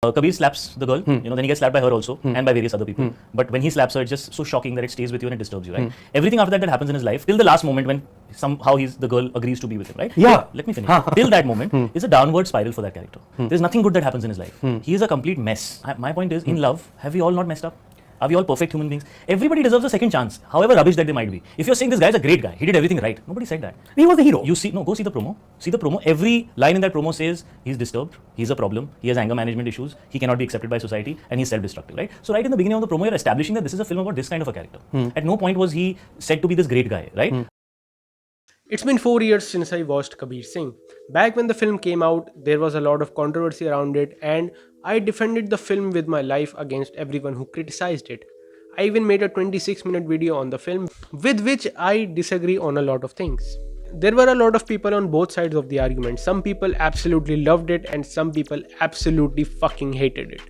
Kabir slaps the girl, then he gets slapped by her also, and by various other people. But when he slaps her, it's just so shocking that it stays with you and it disturbs you, right? Everything after that happens in his life, till the last moment when somehow the girl agrees to be with him, right? Yeah. Let me finish. Till that moment is a downward spiral for that character. There's nothing good that happens in his life. He is a complete mess. My point is, in love, have we all not messed up? Are we all perfect human beings? Everybody deserves a second chance, however rubbish that they might be. If you're saying this guy's a great guy, he did everything right, nobody said that. He was the hero. You see, no, go see the promo. See the promo. Every line in that promo says he's disturbed, he's a problem, he has anger management issues, he cannot be accepted by society, and he's self-destructive, right? So right in the beginning of the promo, you're establishing that this is a film about this kind of a character. At no point was he said to be this great guy, right? It's been 4 years since I watched Kabir Singh. Back when the film came out, there was a lot of controversy around it, and I defended the film with my life against everyone who criticized it. I even made a 26-minute video on the film, with which I disagree on a lot of things. There were a lot of people on both sides of the argument. Some people absolutely loved it, and some people absolutely fucking hated it.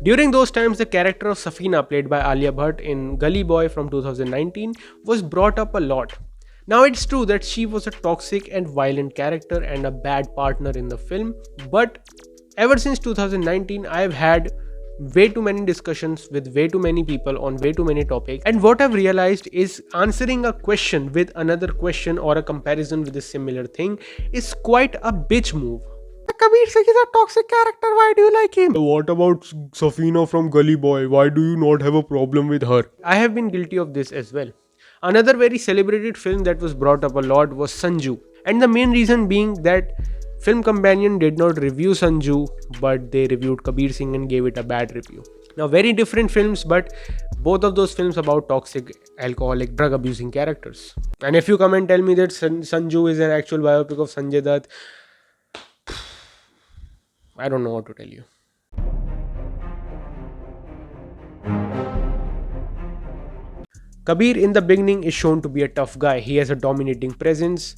During those times, the character of Safina, played by Alia Bhatt in Gully Boy from 2019, was brought up a lot. Now, it's true that she was a toxic and violent character and a bad partner in the film, but ever since 2019, I've had way too many discussions with way too many people on way too many topics, and what I've realized is answering a question with another question or a comparison with a similar thing is quite a bitch move. Kabir Singh is a toxic character, why do you like him? What about Safina from Gully Boy? Why do you not have a problem with her? I have been guilty of this as well. Another very celebrated film that was brought up a lot was Sanju, and the main reason being that Film Companion did not review Sanju, but they reviewed Kabir Singh and gave it a bad review. Now, very different films, but both of those films about toxic, alcoholic, drug abusing characters. And if you come and tell me that Sanju is an actual biopic of Sanjay Dutt, I don't know what to tell you. Kabir in the beginning is shown to be a tough guy. He has a dominating presence,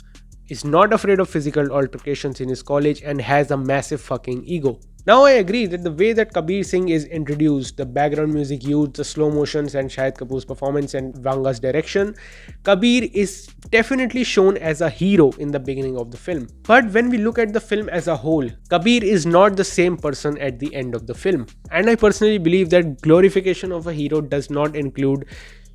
is not afraid of physical altercations in his college, and has a massive fucking ego. Now, I agree that the way that Kabir Singh is introduced, the background music used, the slow motions, and Shahid Kapoor's performance and Vanga's direction, Kabir is definitely shown as a hero in the beginning of the film. But when we look at the film as a whole, Kabir is not the same person at the end of the film. And I personally believe that glorification of a hero does not include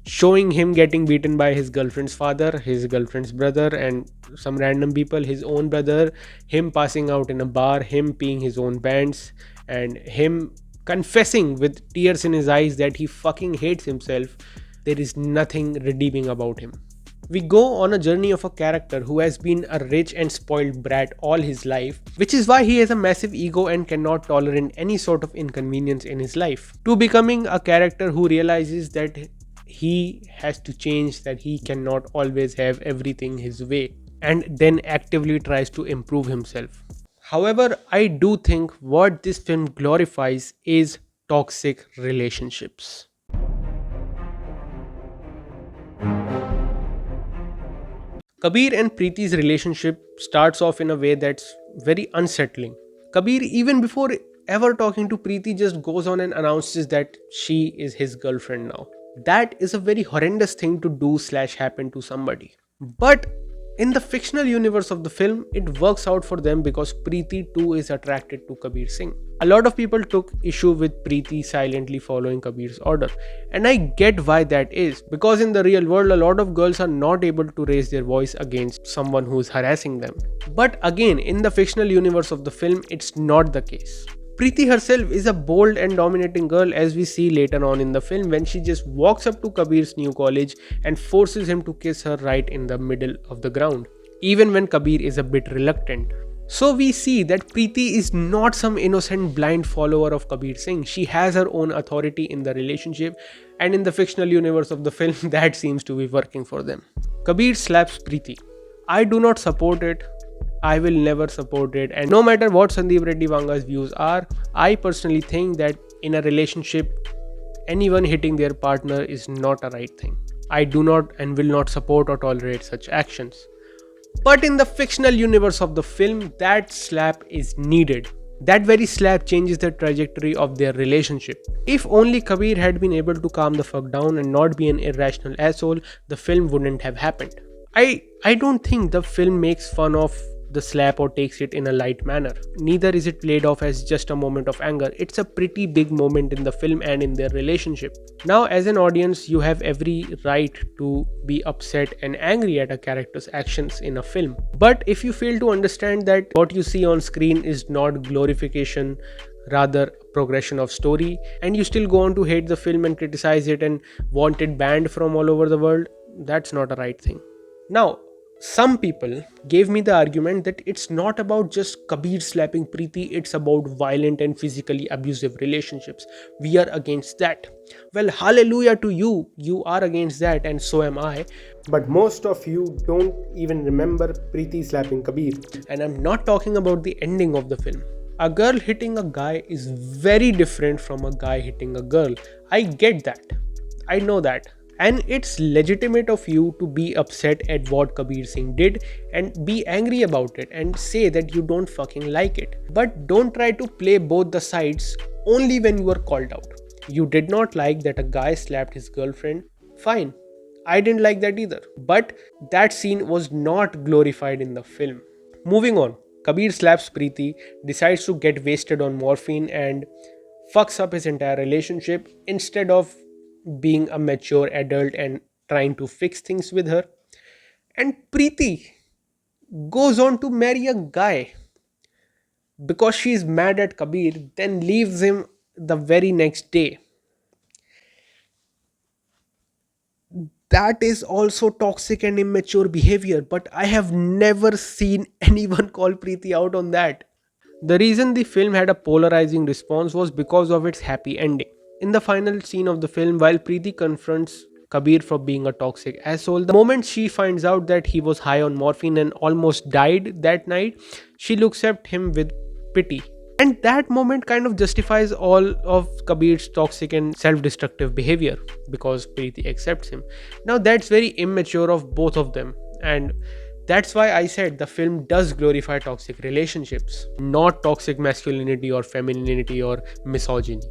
showing him getting beaten by his girlfriend's father, his girlfriend's brother, and some random people, his own brother, him passing out in a bar, him peeing his own pants, and him confessing with tears in his eyes that he fucking hates himself. There is nothing redeeming about him. We go on a journey of a character who has been a rich and spoiled brat all his life, which is why he has a massive ego and cannot tolerate any sort of inconvenience in his life, to becoming a character who realizes that he has to change, that he cannot always have everything his way, and then actively tries to improve himself. However, I do think what this film glorifies is toxic relationships. Kabir and Preeti's relationship starts off in a way that's very unsettling. Kabir, even before ever talking to Preeti, just goes on and announces that she is his girlfriend now. That is a very horrendous thing to do / happen to somebody. But in the fictional universe of the film, it works out for them because Preeti too is attracted to Kabir Singh. A lot of people took issue with Preeti silently following Kabir's order, and I get why that is, because in the real world a lot of girls are not able to raise their voice against someone who is harassing them. But again, in the fictional universe of the film, it's not the case. Preeti herself is a bold and dominating girl, as we see later on in the film when she just walks up to Kabir's new college and forces him to kiss her right in the middle of the ground, even when Kabir is a bit reluctant. So we see that Preeti is not some innocent blind follower of Kabir Singh. She has her own authority in the relationship, and in the fictional universe of the film, that seems to be working for them. Kabir slaps Preeti. I do not support it. I will never support it, and no matter what Sandeep Reddy Vanga's views are, I personally think that in a relationship, anyone hitting their partner is not a right thing. I do not and will not support or tolerate such actions. But in the fictional universe of the film, that slap is needed. That very slap changes the trajectory of their relationship. If only Kabir had been able to calm the fuck down and not be an irrational asshole, the film wouldn't have happened. I don't think the film makes fun of the slap or takes it in a light manner. Neither is it played off as just a moment of anger. It's a pretty big moment in the film and in their relationship. Now, as an audience, you have every right to be upset and angry at a character's actions in a film. But if you fail to understand that what you see on screen is not glorification, rather progression of story, and you still go on to hate the film and criticize it and want it banned from all over the world, that's not a right thing. Now, some people gave me the argument that it's not about just Kabir slapping Preeti, it's about violent and physically abusive relationships. We are against that. Well, hallelujah to you. You are against that, and so am I. But most of you don't even remember Preeti slapping Kabir. And I'm not talking about the ending of the film. A girl hitting a guy is very different from a guy hitting a girl. I get that. I know that. And it's legitimate of you to be upset at what Kabir Singh did and be angry about it and say that you don't fucking like it. But don't try to play both the sides only when you are called out. You did not like that a guy slapped his girlfriend. Fine. I didn't like that either. But that scene was not glorified in the film. Moving on. Kabir slaps Preeti, decides to get wasted on morphine and fucks up his entire relationship instead of being a mature adult and trying to fix things with her. And Preeti goes on to marry a guy because she's mad at Kabir, then leaves him the very next day. That is also toxic and immature behavior, but I have never seen anyone call Preeti out on that. The reason the film had a polarizing response was because of its happy ending. In the final scene of the film, while Preeti confronts Kabir for being a toxic asshole, the moment she finds out that he was high on morphine and almost died that night, she looks at him with pity. And that moment kind of justifies all of Kabir's toxic and self-destructive behavior because Preeti accepts him. Now that's very immature of both of them, and that's why I said the film does glorify toxic relationships, not toxic masculinity or femininity or misogyny.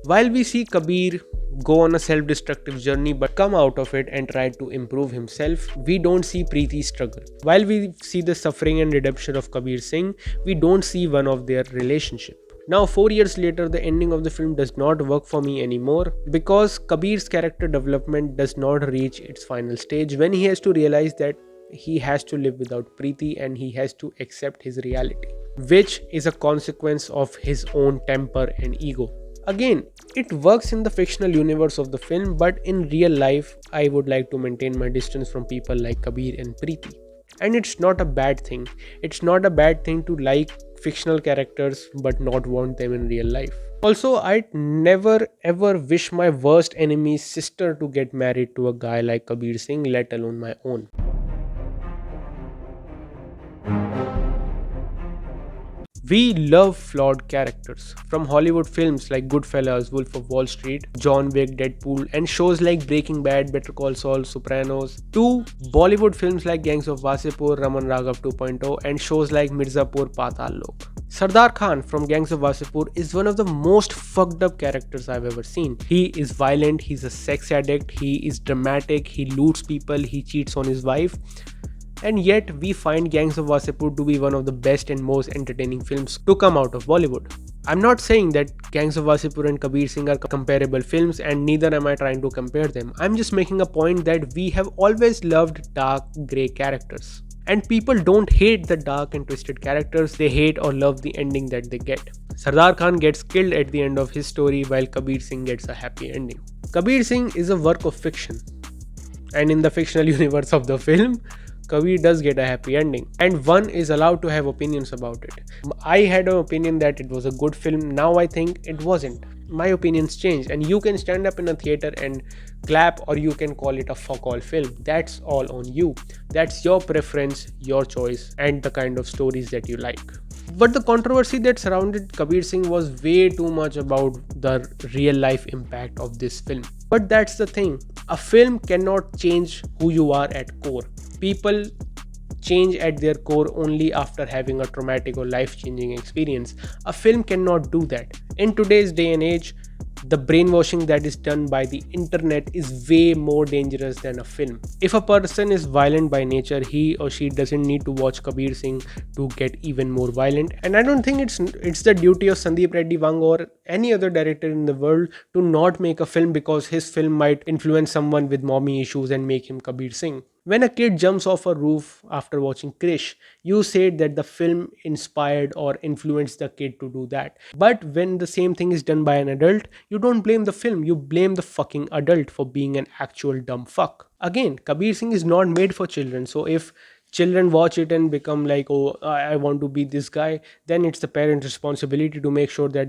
While we see Kabir go on a self-destructive journey but come out of it and try to improve himself, we don't see Preeti struggle. While we see the suffering and redemption of Kabir Singh, we don't see one of their relationship. Now 4 years later, the ending of the film does not work for me anymore because Kabir's character development does not reach its final stage when he has to realize that he has to live without Preeti and he has to accept his reality, which is a consequence of his own temper and ego. Again, it works in the fictional universe of the film, but in real life, I would like to maintain my distance from people like Kabir and Preeti. And it's not a bad thing. It's not a bad thing to like fictional characters but not want them in real life. Also, I'd never ever wish my worst enemy's sister to get married to a guy like Kabir Singh, let alone my own. We love flawed characters. From Hollywood films like Goodfellas, Wolf of Wall Street, John Wick, Deadpool, and shows like Breaking Bad, Better Call Saul, Sopranos, to Bollywood films like Gangs of Wasipur, Raman Raghav 2.0, and shows like Mirzapur, Patal Lok. Sardar Khan from Gangs of Wasipur is one of the most fucked up characters I've ever seen. He is violent, he's a sex addict, he is dramatic, he loots people, he cheats on his wife. And yet, we find Gangs of Wasipur to be one of the best and most entertaining films to come out of Bollywood. I'm not saying that Gangs of Wasipur and Kabir Singh are comparable films, and neither am I trying to compare them. I'm just making a point that we have always loved dark, grey characters. And people don't hate the dark and twisted characters, they hate or love the ending that they get. Sardar Khan gets killed at the end of his story while Kabir Singh gets a happy ending. Kabir Singh is a work of fiction. And in the fictional universe of the film, Kabir does get a happy ending, and one is allowed to have opinions about it. I had an opinion that it was a good film, now I think it wasn't. My opinions changed, and you can stand up in a theater and clap, or you can call it a fuck all film. That's all on you. That's your preference, your choice, and the kind of stories that you like. But the controversy that surrounded Kabir Singh was way too much about the real life impact of this film. But that's the thing, a film cannot change who you are at core. People change at their core only after having a traumatic or life-changing experience. A film cannot do that. In today's day and age, The brainwashing that is done by the internet is way more dangerous than a film. If a person is violent by nature, he or she doesn't need to watch Kabir Singh to get even more violent. And I don't think it's the duty of Sandeep Reddy Vang or any other director in the world to not make a film because his film might influence someone with mommy issues and make him Kabir Singh. When a kid jumps off a roof after watching Krish, you said that the film inspired or influenced the kid to do that. But when the same thing is done by an adult, you don't blame the film, you blame the fucking adult for being an actual dumb fuck. Again, Kabir Singh is not made for children, so if children watch it and become like, oh, I want to be this guy, then it's the parent's responsibility to make sure that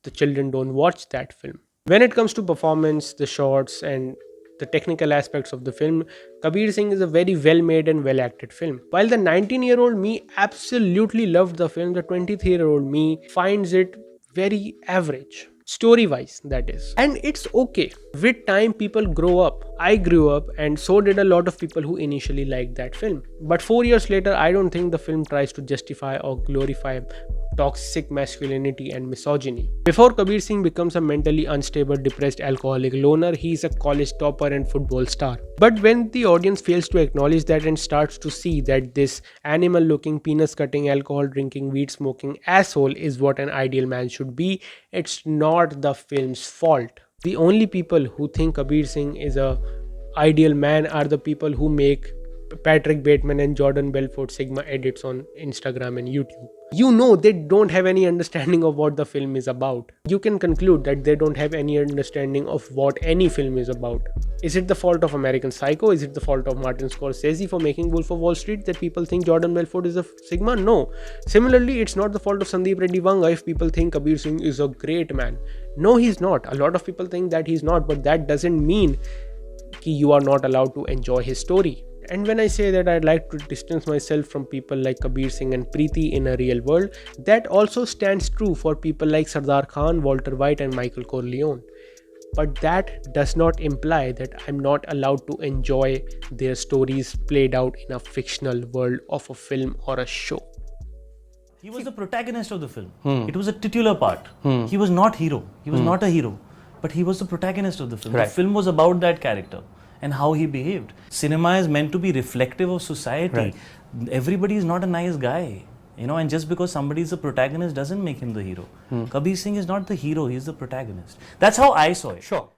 the children don't watch that film. When it comes to performance, the shots, and the technical aspects of the film, Kabir Singh is a very well made and well acted film. While the 19-year-old me absolutely loved the film, the 23-year-old me finds it very average. Story wise, that is. And it's okay. With time, people grow up. I grew up, and so did a lot of people who initially liked that film. But 4 years later, I don't think the film tries to justify or glorify toxic masculinity and misogyny. Before Kabir Singh becomes a mentally unstable, depressed alcoholic loner, he's a college topper and football star. But when the audience fails to acknowledge that and starts to see that this animal looking, penis cutting, alcohol drinking, weed smoking asshole is what an ideal man should be, it's not the film's fault. The only people who think Kabir Singh is a ideal man are the people who make Patrick Bateman and Jordan Belfort Sigma edits on Instagram and YouTube. You know they don't have any understanding of what the film is about. You can conclude that they don't have any understanding of what any film is about. Is it the fault of American Psycho? Is it the fault of Martin Scorsese for making Wolf of Wall Street that people think Jordan Belfort is a Sigma? No. Similarly, it's not the fault of Sandeep Reddy Vanga if people think Kabir Singh is a great man. No, he's not. A lot of people think that he's not, but that doesn't mean that you are not allowed to enjoy his story. And when I say that I'd like to distance myself from people like Kabir Singh and Preeti in a real world, that also stands true for people like Sardar Khan, Walter White and Michael Corleone. But that does not imply that I'm not allowed to enjoy their stories played out in a fictional world of a film or a show. He was the protagonist of the film. It was a titular part. He was not hero. He was not a hero. But he was the protagonist of the film. Right. The film was about that character and how he behaved. Cinema is meant to be reflective of society. Right. Everybody is not a nice guy. And just because somebody is the protagonist doesn't make him the hero. Kabir Singh is not the hero, he is the protagonist. That's how I saw it. Sure.